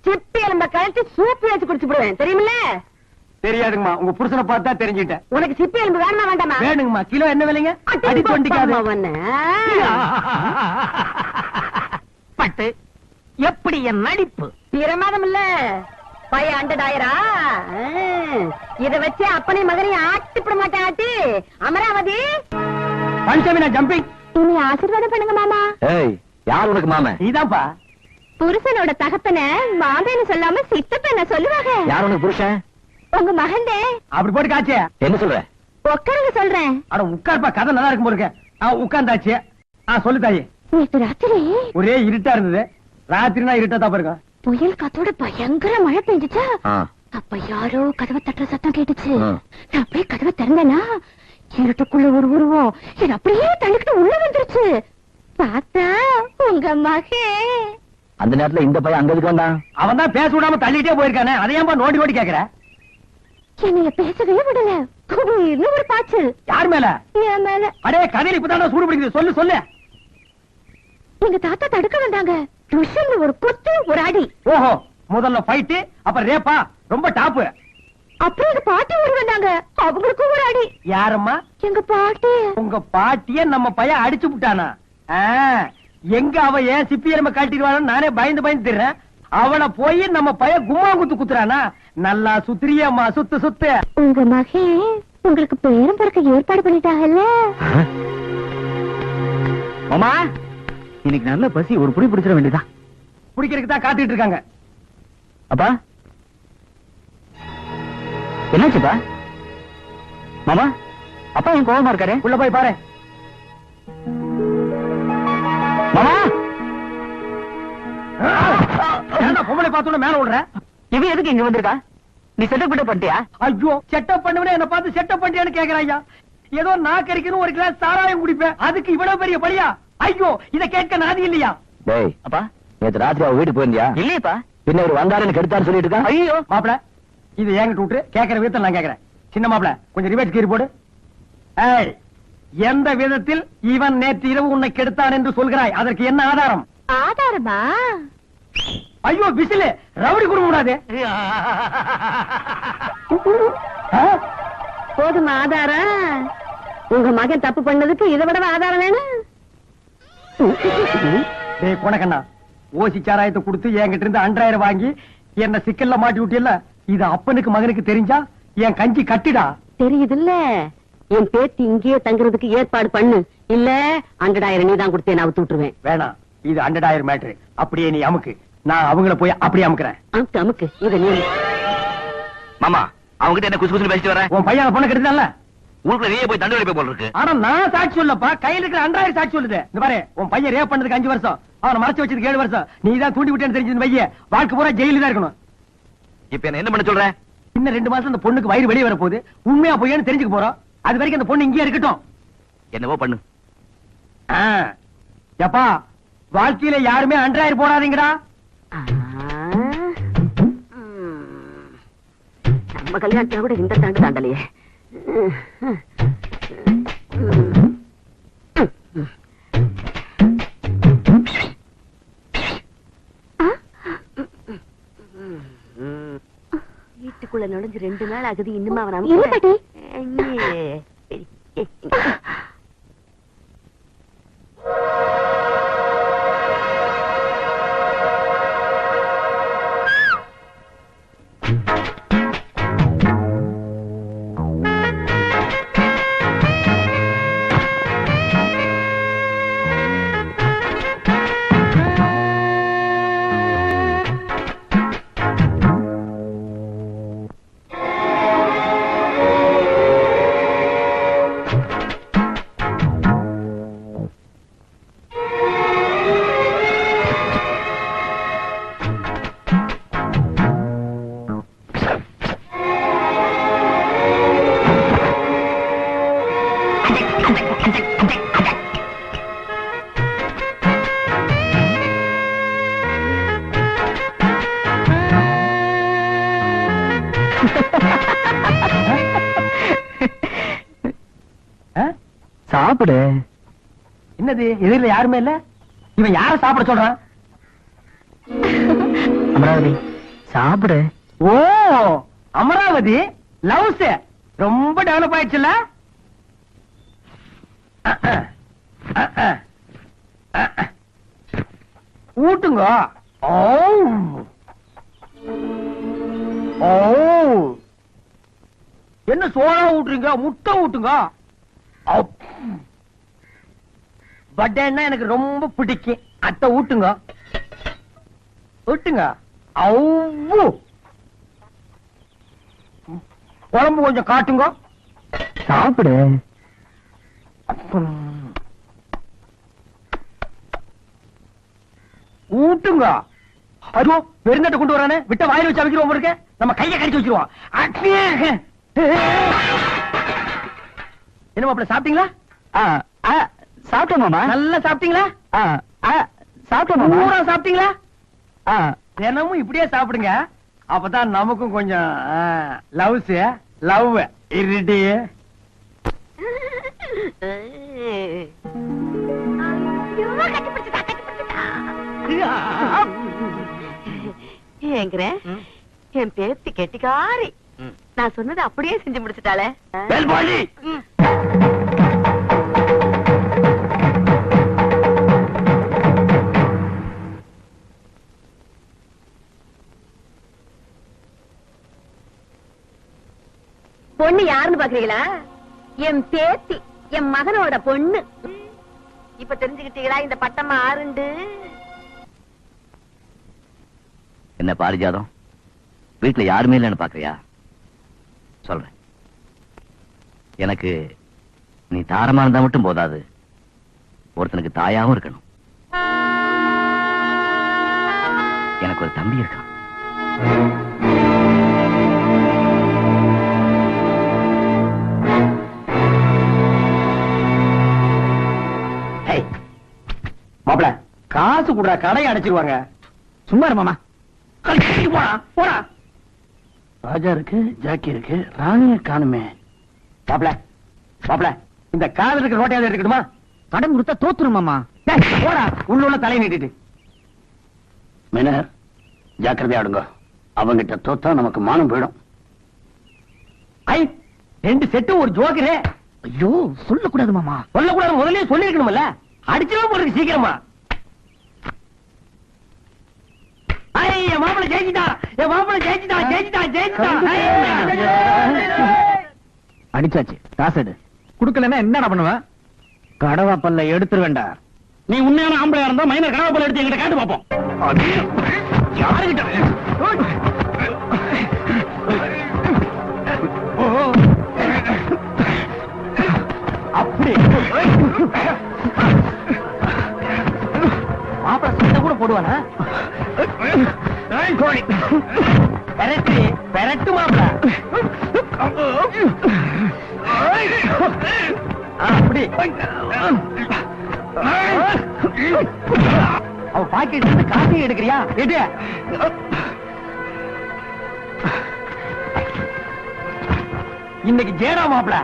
சிப்பி எலும்ப கழட்டி சூப்பு வச்சு குடிச்சு விடுவேன் தெரியுமில்ல? தெரியாதுங்கம்மா, உங்க புருஷனை பார்த்தா தெரிஞ்சுட்டேன். உனக்கு சிப்பி எலும்பு வேணுமா வேண்டாமா? வேணுங்கம்மா. கிலோ என்ன விலைங்க? அடி தொண்டிக்காது. பட்டு எப்படி என் நடிப்பு பிரமாதம் இல்ல பைய அண்டடாயிரா. இத வச்சு அப்பனை மகனையும் ஆட்டிப்பட மாட்டேன். ஆட்டி அமராவதி பஞ்சமி நான் ஜம்பிங். இனி ஆசீர்வாதம் பண்ணுங்க மாமா. ஏய், யார் உனக்கு மாமா? நீதான்ப்பா. புருஷனோட தகப்பன மாமேன்னு சொல்லாம சித்தப்பன சொல்லுவாங்க. யார் உனக்கு புருஷன்? உங்க மகன்தே. அப்படி போட்டு காச்சே. என்ன சொல்ற? உட்காருங்க சொல்றேன். அட உட்கார்ப்பா, கதை நல்லா இருக்கும் போருக்க. உட்கார்ந்தாச்சு. சொல்லு தாயி. நேற்று ராத்திரி ஒரே இருட்டா இருந்தது. ராத்திரினா இருட்டா தான் பாருங்க. புயல் காத்தோட பயங்கர மழை பெஞ்சுச்சா. அப்ப யாரோ கதவை தட்டுற சத்தம் கேட்டுச்சு. நான் அப்படியே கதவை திறந்தேனா இருட்டுக்குள்ள ஒரு உருவம் என்ன அப்படியே தள்ளிக்கிட்டு உள்ள வந்துருச்சு. பார்த்தா உங்க மகன். அந்த நேரத்துல இந்த பையன் அங்க இருக்கு வந்தான். அவன் தான் பேச விடாம தள்ளிட்டே போயிருக்கானே, அதையாம்பா நோண்டி நோண்டி கேக்குற? என்னைய பேசவே விடல. இன்னும் ஒரு பாய்ச்சல். யார் மேல? என் மேல. அடே கதையில இப்பதான் சூடு பிடிக்குது. சொல்லு சொல்லு. எங்க தாத்தா தடுக்க வந்தாங்க. ருஷன் ஒரு குத்து ஒரு அடி. ஓஹோ, முதல்ல ஃபைட், அப்ப ரேப்பா? ரொம்ப டாப். அப்புறம் எங்க பாட்டி ஓடி வந்தாங்க. அவங்களுக்கும் ஒரு அடி. யாரம்மா? எங்க பாட்டி. உங்க பாட்டிய நம்ம பையன் அடிச்சு விட்டானா? எங்க அவ ஏன் சிப்பி எலும்ப காட்டிடுவான்னு நானே பயந்து பயந்து திர்றேன். அவனை போய் நம்ம பையன் கும்மா குத்து குத்துறானா? நல்லா சுத்திரியம்மா, சுத்து சுத்து. உங்க மகன் உங்களுக்கு பேரம் பிறக்க ஏற்பாடு பண்ணிட்டாங்கல்ல? மாமா, இன்னைக்கு நல்ல பசி, ஒரு புடி பிடிச்சிட வேண்டியதா? பிடிக்கிறதுக்கு தான் காத்துட்டு இருக்காங்க. அப்பா என்னாச்சுப்பா? மாமா, அப்பா என் கோபமா இருக்காரு. உள்ள போய் பாரு. மாமா, ஏன்டா பொம்பளை பார்த்தோன்னு மேல விடுற? இவன் எதுக்கு இங்க வந்திருக்கா? நீ செட்டப் கிட்ட பண்ணிட்டியா? ஐயோ, செட்டப் பண்ணுவனே என்ன பார்த்து செட்டப் பண்ணியான்னு கேக்குறான் ஐயா. ஏதோ நான் கிடைக்கணும் ஒரு கிளாஸ் சாராயம் குடிப்பேன், அதுக்கு இவ்வளவு பெரிய பலியா? ஐயோ, இத கேட்க நாதி இல்லையா? டேய் அப்பா, நேத்து ராத்திரி அவ வீட்டுக்கு போயிருந்தியா? இல்லையப்பா. பின்ன ஒரு வந்தாருன்னு கெடுத்தாரு சொல்லிட்டு இருக்கா. ஐயோ மாப்பிள, இது என்கிட்ட விட்டு கேட்கிற விதத்தில் நான் கேட்கிறேன். சின்ன மாப்பிள, கொஞ்சம் ரிவர்ஸ் கீறி போடு. ஏய், எந்த விதத்தில் இவன் நேற்று இரவு உன்னை கெடுத்தான் என்று சொல்கிறாய்? அதற்கு என்ன ஆதாரம்? ஆதாரமா? ஐயோ விசிலு, ரவுடி குடும்ப கூடாது. போதும் ஆதாரம். உங்க மகன் தப்பு பண்ணதுக்கு இதை விட ஆதாரம் வேணும். டேய் கொணக்கண்ணா, ஓசி சாராயத்தை கொடுத்து என்கிட்ட இருந்து 2000 வாங்கி என்ன சிக்கல்ல மாட்டி விட்டியல்ல, இது அப்பனுக்கு மகனுக்கு தெரிஞ்சா என் கஞ்சி கட்டிடா. தெரியுதுல்ல, என் பேத்தி இங்கேயே தங்குறதுக்கு ஏற்பாடு பண்ணு. இல்ல 100,000 நீ தான் கொடுத்தேன், நான் விட்டுருவேன். வேணாம், இது 100,000 மேட்ரு. அப்படியே நீ அமுக்கு, நான் அவங்கள போய் அப்படியே அமுக்குறேன். அமுக்கு அமுக்கு, இத நீ. மாமா, அவங்கிட்ட என்ன குசு குசு பேசிட்டு வர? உன் பையன் பொண்ணு கெடுத்தான்ல, ஊருக்குள்ள நீயே போய் தண்டு வைப்ப போல இருக்கு. ஆனா நான் சாட்சி சொல்லப்பா, கையில இருக்கிற 100,000 சாட்சி சொல்லுது. இந்த பாரு, உன் பையன் ரேப் பண்ணதுக்கு 5 வருஷம், அவனை மறைச்சு வச்சதுக்கு 7 வருஷம். நீ தான் தூண்டி விட்டேன்னு தெரிஞ்சது வைய, வாழ்க்கை பூரா ஜெயில தான் இருக்கணும். இப்ப என்ன பண்ண சொல்ற? இன்னும் 2 மாசம் அந்த பொண்ணுக்கு வயிறு வெளியே வர போகுது. உண்மையா பொய்யான்னு தெரிஞ்சுக்க போறோம். அது வரைக்கும் அந்த பொண்ணு இங்கே இருக்கட்டும். என்னவோ பண்ணு. எப்பா, வாழ்க்கையில யாருமே 100,000 போடாதீங்கடா. நம்ம கல்யாணத்துல கூட இந்த தாண்டு தாண்டலையே. வீட்டுக்குள்ள நுழைஞ்சு 2 நாள் ஆகுது, இன்னுமா அவன் சாப்பிடு. என்னது, எதிரில யாருமே இல்ல? இவன் யார சாப்பிட சொல்றான்? அமராவதி, சாப்பிடு. ஓ அமராவதி லவ்ஸ் ரொம்ப டெவலப் ஆயிடுச்சுல்ல. ஊட்டுங்க. ஓ ஓ என்ன சோளா ஊட்டுறீங்க? முட்டை ஊட்டுங்க. பட்டேன்னா எனக்கு ரொம்ப பிடிக்கும். அத்தை ஊட்டுங்க ஊட்டுங்க. அவ்வு குழம்பு கொஞ்சம் காட்டுங்க. சாப்பிடு. ஊட்டுங்க. அதோ பெருந்தட்டை கொண்டு வரானே, விட்ட வாயில வச்சு அமைக்கிறோம் இருக்க. நம்ம கையை கடிச்சு வச்சிருவோம். என்ன மாப்பிள்ள சாப்பிட்டீங்களா? சாப்பிட்டோம் மாமா. நல்லா சாப்பிட்டீங்களா? சாப்பிட்டோம் மாமா. பூரா சாப்பிட்டீங்களா? தினமும் இப்படியே சாப்பிடுங்க. அப்பதான் நமக்கும் கொஞ்சம் லவ்ஸ் லவ் இருடி. ஏங்கிற என் பேத்தி கெட்டிக்காரி. நான் சொன்னது அப்படியே செஞ்சு முடிச்சுட்டாளே. பொண்ணு யாருன்னு பாக்குறீங்களா? என் பேத்தி, என் மகனோட பொண்ணு. இப்ப தெரிஞ்சுக்கிட்டீங்களா இந்த பட்டமா ஆறுண்டு? என்ன பாரிஜாதம், வீட்டுல யாருமே இல்லைன்னு பாக்குறியா? சொல்றேன். எனக்கு நீ தாரமா இருந்தா மட்டும் போதாது, ஒருத்தனுக்கு தாயாவும் இருக்கணும். எனக்கு ஒரு தம்பி இருக்கான். மாப்பிள காசு கூட கடையை அடைச்சிருவாங்க. சும்மா இரு மாமா. போடா. ராஜா இருக்கு, ஜாக்கி இருக்கு, ராணிய காணுமே. மாப்பிள மாப்பிள இந்த காதல் இருக்கிற ரோட்டையாவது எடுக்கணுமா? கடன் கொடுத்தா தோத்துரும் மாமா. போடா உள்ள தலையை நீட்டிட்டு. மேனர் ஜாக்கிரதையாடுங்க. அவங்கிட்ட தோத்தா நமக்கு மானம் போயிடும். ஐ 2 செட்டு ஒரு ஜோக்கரே. ஐயோ சொல்லக்கூடாது மாமா. சொல்லக்கூடாது, முதல்ல சொல்லிருக்கணும்ல. அடிச்சிடும் போறதுக்கு சீக்கிரமா. என் மாப்பிள ஜெயிச்சிட்டா, என் மாப்பிள ஜெயிச்சிட்டா, ஜெயிச்சிட்டா, ஜெயிச்சிட்டா. அடிச்சாச்சு. காசு குடுக்கலன்னா என்னடா பண்ணுவேன்? கடவாப்பல்ல எடுத்துரு வேண்டாம். நீ உண்மையான ஆம்பளையா இருந்தா மைனர் கனவாப்பல் எடுத்து எங்கிட்ட காட்டு பாப்போம். யாருகிட்ட? அப்படி மாப்பிள சண்டை கூட போடுவானா? பெரட்டு பெரட்டு மாப்பிள. அப்படி அவ பாக்கெட் காசு எடுக்கிறியா? எடு. இன்னைக்கு ஜேடா மாப்பிள.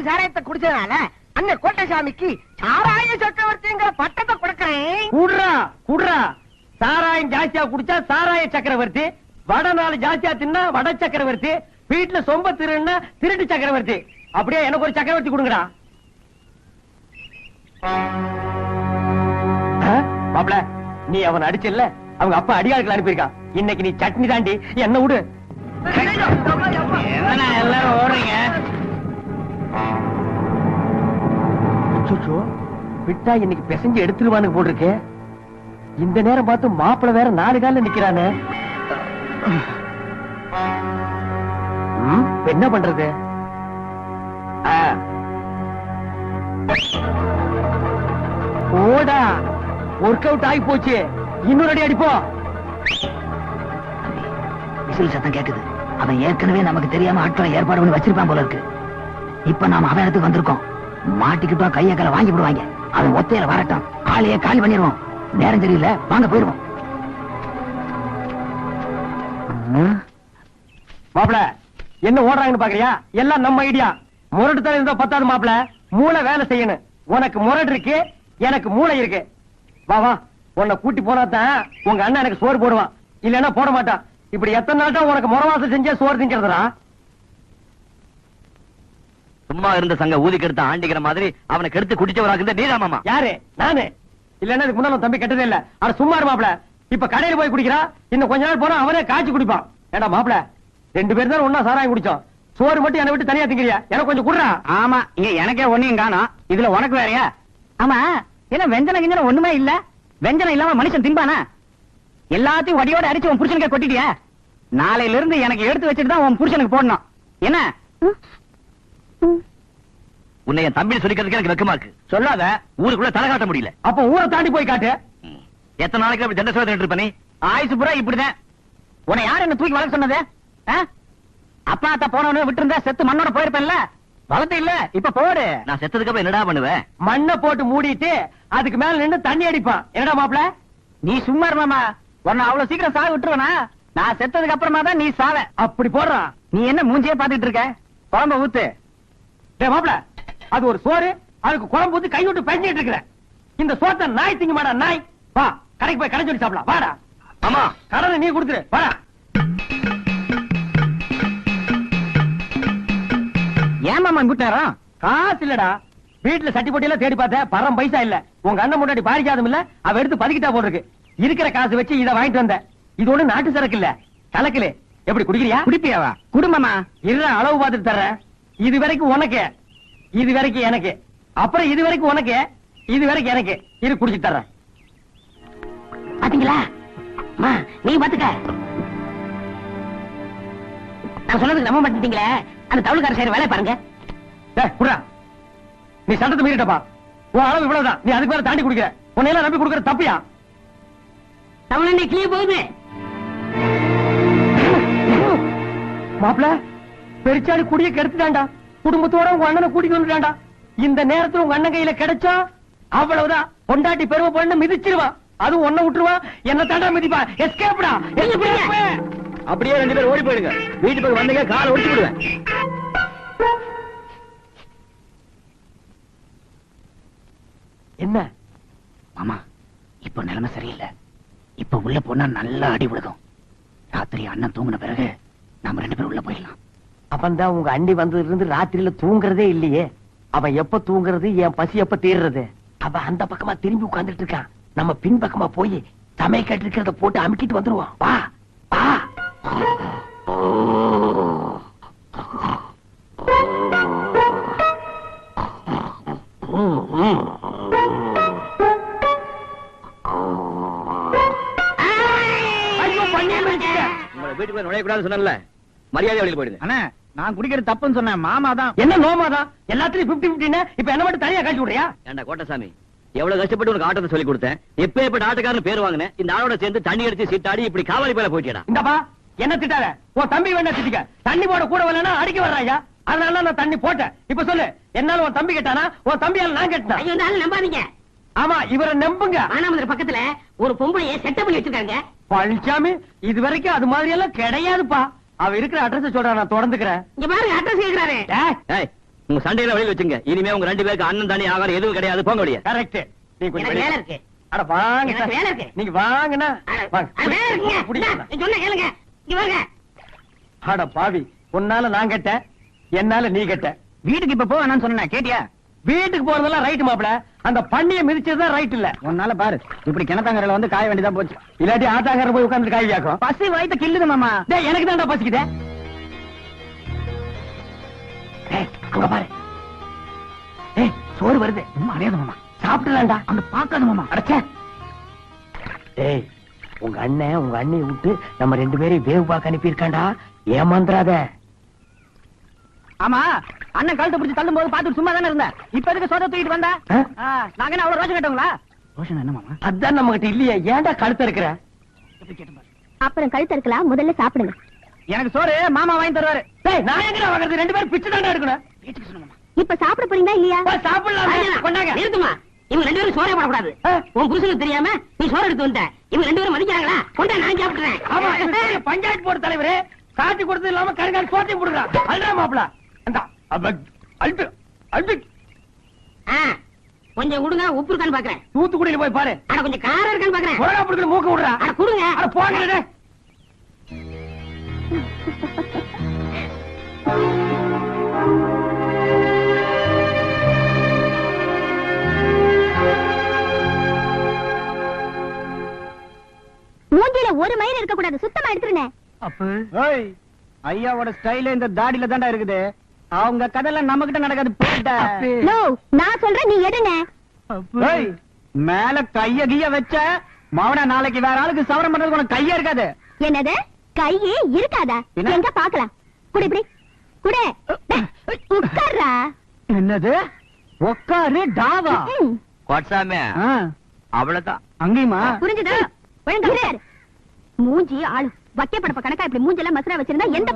சாராயத்தை குடிச்சதுனால அண்ணன் கோட்டைசாமிக்கு சாராய சக்கரவர்த்திங்கிற பட்டத்தை கொடுக்கிறேன். குடுறா குடுறா. சாராயம் ஜாஸ்தியா குடிச்சா சாராய சக்கரவர்த்தி, வட நாள் ஜாஸ்தியா தின்னா வட சக்கரவர்த்தி, வீட்டுல சொம்ப திருன்னா திருட்டு சக்கரவர்த்தி. அப்படியே எனக்கு ஒரு சக்கரவர்த்தி கொடுங்கடா. மாப்ள நீ அவன் அடிச்சல்ல, அவங்க அப்பா அடியாளுக்கு அனுப்பியிருக்கான். இன்னைக்கு நீ சட்னி தாண்டி என்ன விடு. எல்லாரும் ஓடுறீங்க. விட்டா இன்னைக்கு பிசைஞ்சு எடுத்துருவானு போட்டிருக்கு. இந்த நேரம் பார்த்து மாப்பிள வேற 4 கால நிக்கிறானே. என்ன பண்றது? ஓடா ஒர்க் அவுட் ஆகி போச்சு. இன்னொரு அடி அடிப்போம். விசில் சத்தம் கேக்குது. அவன் ஏற்கனவே நமக்கு தெரியாம ஆட்களை ஏற்பாடு பண்ணி வச்சிருப்பான் போல இருக்கு. இப்ப நாம அவன் இடத்துக்கு வந்திருக்கோம். மாட்டிக்கிட்டா கைய கால வாங்கி விடுவாங்க. அவன் ஒத்தையில வரட்டும், ஆளையே காலி பண்ணிடுவோம். நேரம் தெரியல, வாங்க போயிருவோம். மாப்பிள என்ன ஓடுறாங்கன்னு பாக்குறியா? எல்லாம் நம்ம ஐடியா. முரட்டு தலை இருந்தா பத்தாது மாப்பிள, மூளை வேலை செய்யணும். உனக்கு முரடு இருக்கு, எனக்கு மூளை இருக்கு. வா வா, உன்னை கூட்டி போனாதான் உங்க அண்ணன் எனக்கு சோறு போடுவான், இல்லன்னா போட மாட்டான். இப்படி எத்தனை நாள் தான் உனக்கு முறவாசம் செஞ்சா சோறு திங்கிறதுடா? சும்மா இருந்த சங்க ஊதி கெடுத்த ஆண்டிக்கிற மாதிரி அவனை கெடுத்து குடிச்சவராக நீதான் மாமா. யாரு? நானு. இல்லன்னா இதுக்கு முன்னால தம்பி கெட்டதே இல்ல. ஆனா சும்மா இரு மாப்பிள. இப்ப கடையில போய் குடிக்கிறா, இன்னும் கொஞ்ச நாள் போனா அவனே காய்ச்சி குடிப்பான். ஏண்டா மாப்பிள, 2 பேர் தான் ஒன்னா சாராயம் குடிச்சோம். சோறு மட்டும் என்னை விட்டு தனியா திங்கிறியா? எனக்கு கொஞ்சம் குடுறா. ஆமா, இங்க எனக்கே ஒண்ணையும் காணோம், இதுல உனக்கு வேறையா? ஆமா, என்ன வெஞ்சன கிஞ்சன ஒண்ணுமே இல்ல? வெஞ்சனம் இல்லாம மனுஷன் திம்பானா? எல்லாத்தையும் வடியோட அடிச்சு உன் புருஷனுக்கு கொட்டிட்டியா? நாளையில இருந்து எனக்கு எடுத்து வச்சுட்டு தான் உன் புருஷனுக்கு போடணும். என்ன உன்னை என் தம்பி சொல்லிக்கிறதுக்கு எனக்கு வெக்கமா இருக்கு. சொல்லாத, ஊருக்குள்ள தலை காட்ட முடியல. அப்ப ஊரை தாண்டி போய் காட்டு. எத்தனை நாளைக்கு அப்படி தண்டை சோதனை பண்ணி ஆயுசு பூரா இப்படிதான். உன்னை யார் என்ன தூக்கி வளர்க்க சொன்னது? அப்பா அத்தா போனவனு விட்டு இருந்தா செத்து மண்ணோட போயிருப்பேன்ல. வளர்த்து இல்ல, இப்ப போடு. நான் செத்ததுக்கு அப்புறம் என்னடா பண்ணுவேன்? மண்ணை போட்டு மூடிட்டு அதுக்கு மேல நின்று தண்ணி அடிப்பான். என்னடா மாப்பிள? நீ சும்மா இருமாமா, உன்னை அவ்வளவு சீக்கிரம் சாக விட்டுருவனா? நான் செத்ததுக்கு அப்புறமா தான் நீ சாவ. அப்படி போடுறான். நீ என்ன மூஞ்சியே பாத்துட்டு இருக்க? குழம்ப ஊத்து. டேய் மாப்பிள, அது ஒரு சோறு, அதுக்கு குழம்பு ஊத்தி கை விட்டு பெஞ்சிட்டு இருக்கிற. இந்த சோத்தை நாய் திங்க மாடா நாய். வா, கடைக்கு போய் கடை சொல்லி சாப்பிடலாம். வாடா. ஆமா, கடனை நீ கொடுத்துரு. வாடா. ஏன் மாமா கூட்டாரம்? காசு இல்லடா. வீட்டுல சட்டி போட்டி எல்லாம் தேடி பார்த்தேன், பரம் பைசா இல்ல. உங்க அண்ணன் முன்னாடி பாரிக்காதும் இல்ல, அவ எடுத்து பதுக்கிட்டா போட்டிருக்கு. இருக்கிற காசு வச்சு இதை வாங்கிட்டு வந்தேன். இது ஒண்ணு நாட்டு சரக்கு இல்ல, கலக்கல. எப்படி குடிக்கிறியா? குடிப்பியாவா? குடும்பமா இல்ல, அளவு பார்த்துட்டு தர்றேன். இது வரைக்கும் உனக்கு, இது வரைக்கும் எனக்கு, அப்புறம் இது வரைக்கும் உனக்கு, இது வரைக்கும் எனக்கு. இது குடிச்சிட்டு தர்றேன். பாத்தீங்களா? நீ பாத்துக்க. நான் சொன்னதுக்கு நம்ப மாட்டீங்களே. அந்த தவுளுக்கார செய்யற வேலை பாருங்க. டேய் குடுறா. நீ சட்டத்தை மீறிட்டப்பா. உன் அளவு இவ்வளவுதான், நீ அதுக்கு மேல தாண்டி குடிக்கிற. உன்னையெல்லாம் நம்பி குடுக்கிற தப்பியா? தமிழ் கிளிய போகுது. மாப்பிள, பெருச்சாடி குடிய கெடுத்துட்டான்டா. குடும்பத்தோட உங்க அண்ணனை கூட்டிட்டு வந்துட்டான்டா. இந்த நேரத்துல உங்க அண்ணன் கையில கிடைச்சா அவ்வளவுதான். பொண்டாட்டி பெருமை பண்ண மிதிச்சிருவான். அது ஒன்ன விட்டுருவான், என்ன தாண்டா மிதிப்பா. எஸ்கேப்டா. அப்படியே 2 பேரும் ஓடி போயிடுங்க. வீட்டு போய் வந்தீங்க, காலை ஒடிச்சு விடுவேன். என்ன மாமா, இப்ப நிலைமை சரியில்லை. இப்ப உள்ள போனா நல்லா அடி விழுகும். ராத்திரி அண்ணன் தூங்கின பிறகு நாம 2 பேரும் உள்ள போயிடலாம். அவன்தான் உங்க அண்ணி வந்ததுல இருந்து ராத்திரியில தூங்குறதே இல்லையே. அவன் எப்ப தூங்குறது, என் பசி எப்ப தீர்றது? அவன் அந்த பக்கமா திரும்பி உட்கார்ந்துட்டு இருக்கான். நம்ம பின் பக்கமா போய் சமையல் இருக்கிறத போட்டு அமுக்கிட்டு வந்துருவான். வா வா. உங்களை வீட்டுக்குள்ள நுழையக்கூடாது சொன்னல, மரியாதை வழியில் போயிடுங்க. அண்ணா, நான் குடிக்கிறது தப்புன்னு சொன்னேன். மாமா தான். என்ன நோமாதான்? எல்லாத்துலயும் 50-50. இப்ப என்ன மட்டும் தனியா காட்டி விடுறியா? ஏண்டா கோட்டசாமி, எவ்வளவு கஷ்டப்பட்டு உனக்கு ஆட்டத்தை சொல்லி கொடுத்தேன். எப்ப எப்ப ஆட்டக்காரன் பேர் வாங்கினேன். இந்த ஆளோட சேர்ந்து தண்ணி அடிச்சு சீட்டாடி இப்படி காவாலி பேர போயிட்டா. இந்தப்பா, என்ன திட்டாத. உன் தம்பி வேணா திட்டிக்க. தண்ணி போட கூட வரலன்னா அடிக்க வர்றாயா? அதனால நான் தண்ணி போட்டேன். இப்ப சொல்லு, என்னால உன் தம்பி கேட்டானா, உன் தம்பியால நான் கேட்டேன்? ஐயோ, நம்பாதீங்க. ஆமா, இவரை நம்புங்க. மானாமதுரை பக்கத்துல ஒரு பொம்பளைய செட்டப் பண்ணி வச்சிருக்காங்க. பழனிசாமி, இது வரைக்கும் அது மாதிரி எல்லாம் கிடையாதுப்பா. அவ இருக்கிற அட்ரஸ் சொல்றா, நான் தொடர்ந்துக்கிறேன். இங்க பாருங்க, அட்ரஸ் கேக்குறாரு. ஏய், உங்க சண்டையில வெளியில வச்சுங்க. இனிமே உங்க 2 பேருக்கு அண்ணன் தண்ணி ஆகாரம் எதுவும் கிடையாது. போங்க வெளியே. கரெக்ட். நீ கொஞ்சம் எனக்கு வேலை இருக்கு. அட வாங்க. எனக்கு வேலை இருக்கு. நீங்க வாங்கண்ணா. வேலை இருக்குங்க. சொன்ன கேளுங்க. இங்க வாங்க. அட பாவி, உன்னால நான் கேட்டேன், என்னால நீ கேட்ட. வீட்டுக்கு இப்ப போ வேணாம்னு சொன்னேன், கேட்டியா? வீட்டுக்கு போறதெல்லாம் ரைட் மாப்பிள. அந்த பண்ணிய மிதிச்சதுதான் ரைட் இல்ல. உன்னால பாரு, இப்படி கிணத்தாங்கரையில வந்து காய வேண்டியதா போச்சு. இல்லாட்டி ஆட்டாக்கார போய் உட்கார்ந்து காய் வியாக்கும். பசி வயித்த கில்லுது மாமா. டேய், எனக்கு தான்டா பசிக்குதே. அங்க பாரு. ஏய், சோறு வருது. அறியாது மாமா. சாப்பிடலாம்டா. அங்க பாக்காத மாமா. அடச்சே. ஏய், உங்க அண்ணன் உங்க அண்ணியை விட்டு நம்ம 2 பேரையும் வேவு பார்க்க அனுப்பி இருக்காண்டா. ஏமாந்துறாத. ஆமா, அண்ணன் கழுத்தை பிடிச்சு தள்ளும் போது பாத்துட்டு சும்மா தானே இருந்தேன். இப்ப எதுக்கு சோத தூக்கிட்டு வந்தா? நாங்க என்ன அவ்வளவு ரோஷம் கேட்டவங்களா? ரோஷன் என்ன மாமா? அதான் நம்ம கிட்ட இல்லையே, ஏன்டா கழுத்த இருக்கிற? அப்புறம் கழுத்து இருக்கலாம், முதல்ல சாப்பிடுங்க. எனக்கு சோறு மாமா வாங்கி தருவாரு. டேய், நான் எங்கடா வாங்குறது? 2 பேரும் பிச்சை தாண்டா எடுக்கணும். வீட்டுக்கு சொன்ன மாமா. இப்ப சாப்பிட போறீங்களா இல்லையா? சாப்பிடலாம் கொண்டாங்க. நிறுத்துமா, இவங்க 2 பேரும் சோறே போடக்கூடாது. உன் புருஷனுக்கு தெரியாம நீ சோறு எடுத்து வந்த. இவங்க 2 பேரும் மதிக்கிறாங்களா? கொண்டா, நான் சாப்பிடுறேன். ஆமா, இது பெரிய பஞ்சாயத்து போர்டு தலைவரே, காட்டி கொடுத்தது இல்லாம கருங்கால் சோத்தையும் போடுறான். அல்றா மாப்பிள, அந்த அல்பு அல்பு கொஞ்சம் கொடுங்க, உப்பு இருக்கான்னு பாக்குறேன். தூத்துக்குடியில போய் பாரு. அட கொஞ்சம் காரம் இருக்கான்னு பாக்குறேன். கொடகா புடிக்கிற மூக்கு விடுறா. அட கொடுங்க. அட போங்கடே. மூஞ்சில ஒரு மயிர் இருக்க கூடாது, சுத்தமா எடுத்துருங்க. ஏய், ஐயாவோட ஸ்டைல இந்த தாடியில தான்டா இருக்குது. அவங்க கதையில நம்ம கிட்ட நடக்காது. போடா. நோ, நான் சொல்றேன், நீ எடுங்க. ஏய், மேல கைய கிய வச்ச மவன நாளைக்கு வேற ஆளுக்கு சவரம் பண்றதுக்கு உனக்கு கையே இருக்காது. என்னது? கையே இருக்காதா? என்ன? எங்க பாக்கலாம். குடு இப்படி குடு. உட்கார்றா. என்னது? உக்காரு டாவா. கோட்சாமி ஆ, அவ்வளவுதான். அங்கேயுமா? புரிஞ்சுதா? மூஞ்சி ஆளு வக்கே படப்ப கணக்கா இப்படி மூஞ்செல்லாம் மசரா வச்சிருந்தா எந்த